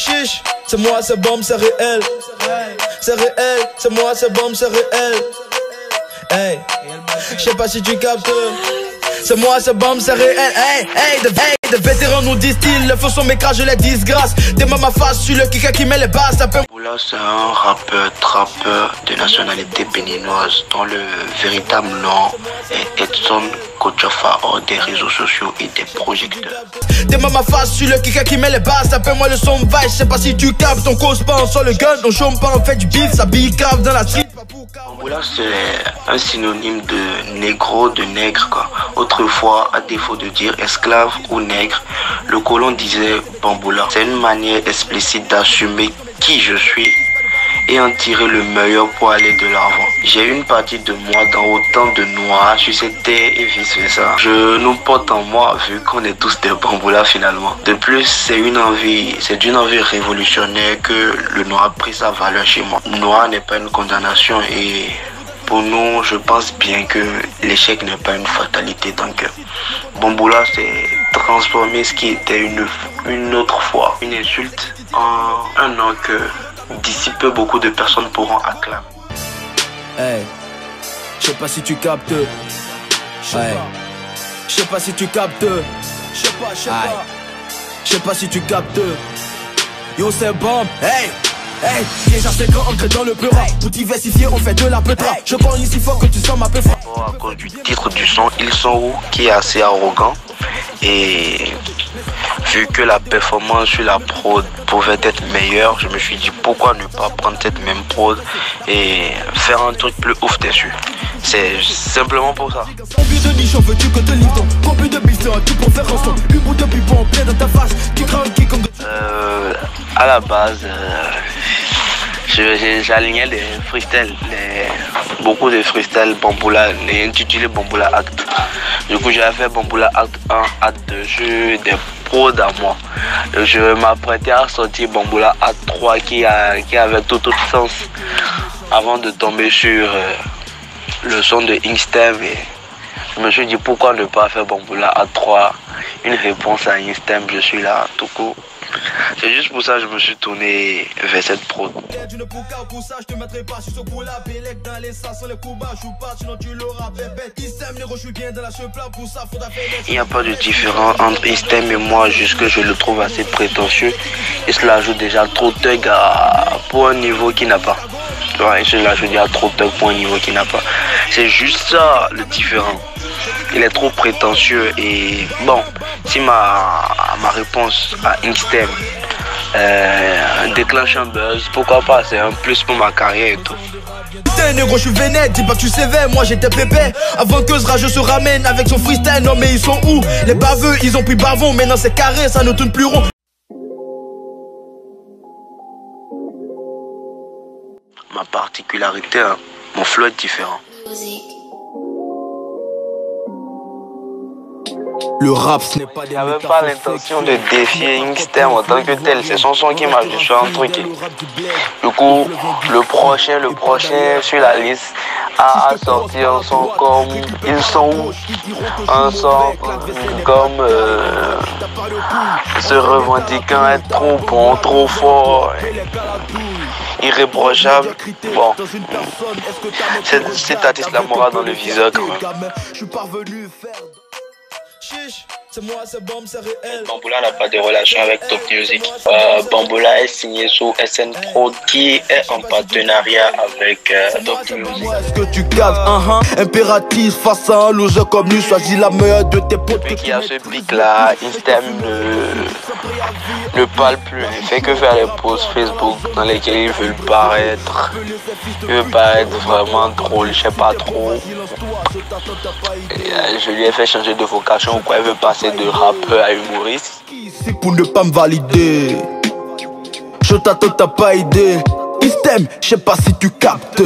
Chiche, c'est moi, c'est bombe, c'est réel. C'est réel, c'est moi, c'est bombe, c'est réel. Hey, je sais pas si tu captes. C'est moi, c'est bombe, c'est réel. Hey, des vétérans nous disent-ils. Le feu son m'écrase, je les disgrâce. T'es ma face sur le kicker qui met les basses. Bamboula, c'est un trappeur de nationalité béninoise dont le véritable nom est Edson Kochofa, hors des réseaux sociaux et des projecteurs. T'es ma face sur le kicker qui met les basses. Appelle-moi le son vache, je sais pas si tu captes. On cause pas, on sort le gun, on chôme pas, on fait du bif, ça bille grave dans la street. Bamboula, c'est un synonyme de négro, de nègre quoi. Autrefois, à défaut de dire esclave ou nègre, le colon disait Bamboula. C'est une manière explicite d'assumer qui je suis et en tirer le meilleur pour aller de l'avant. J'ai une partie de moi dans autant de noirs sur cette terre et vice versa. Je nous porte en moi vu qu'on est tous des Bamboulas finalement. De plus, c'est d'une envie révolutionnaire que le noir a pris sa valeur chez moi. Noir n'est pas une condamnation et pour nous, je pense bien que l'échec n'est pas une fatalité. Donc, Bamboula, c'est transformer ce qui était une autre fois une insulte en un nom que d'ici peu beaucoup de personnes pourront acclamer. Hey, je sais pas si tu captes. Hey, je sais pas si tu captes. Je sais pas si tu captes. Yo, c'est bombe. Hey. Hey, déjà c'est grand ancré dans le pleura. Pour diversifier on fait de la petra. Je prends ici fort que tu sens ma peufra. À cause du titre du son, Ils sont où, qui est assez arrogant. Et vu que la performance sur la prod pouvait être meilleure, je me suis dit pourquoi ne pas prendre cette même prod et faire un truc plus ouf dessus. C'est simplement pour ça. Combien de nichons veux-tu que te livre ton? Combien de bifs tu pour faire un son? Une bout de pipe en plein dans ta face. Tu crains qui comme à la base, j'alignais des freestyles, beaucoup de freestyles Bamboula, intitulés Bamboula Act. Du coup, j'avais fait Bamboula Act 1, Act 2, jeu des pros à moi. Je m'apprêtais à sortir Bamboula Act 3 qui avait tout autre sens avant de tomber sur le son de Inkstep. Et je me suis dit pourquoi ne pas faire Bamboula Act 3, une réponse à Inkstep, je suis là, tout court. C'est juste pour ça que je me suis tourné vers cette prod. Il n'y a pas de différence entre Inkstep et moi, jusque je le trouve assez prétentieux. Et cela ajoute déjà trop de thug pour un niveau qui n'a pas. Et cela ajoute déjà trop de thug pour un niveau qui n'a pas. C'est juste ça le différent. Il est trop prétentieux et bon, si ma réponse à Inkstep déclenche un buzz, pourquoi pas, c'est un plus pour ma carrière et tout. Putain négro, je suis vénère, dis pas que tu sévère, moi j'étais pépé. Avant que ce rageux se ramène avec son freestyle, non mais ils sont où? Les baveux, ils ont pris bavon, maintenant c'est carré, ça ne tourne plus rond. Ma particularité, hein, mon flow est différent. Le rap, ce n'est pas des j'avais pas l'intention de défier Inkstep en tant que tel, c'est son son qui m'a juste fait un truc. Du coup, le prochain sur la liste a sorti un son comme Ils sont où, un son comme se revendiquant être trop bon, trop fort, irréprochable. Bon, cet artiste-là m'aura dans le viseur quand même. C'est moi, c'est bombe, c'est réel. Bamboula n'a pas de relation avec Top Music. Bamboula est signé sous SN Prod qui est en partenariat avec Top Music. Est-ce que tu captes impératrice face à un loser comme lui, choisis la meilleure de tes potes. Depuis qu'il y a ce pic là, Inkstep ne parle plus. Il fait que faire les posts Facebook dans lesquels il veut paraître. Il veut paraître vraiment drôle, je sais pas trop. Je lui ai fait changer de vocation ou quoi, il veut passer de rappeur à humoriste. Ici pour ne pas me valider, je t'attends, t'as pas idée. Inkstep, je sais pas si tu captes.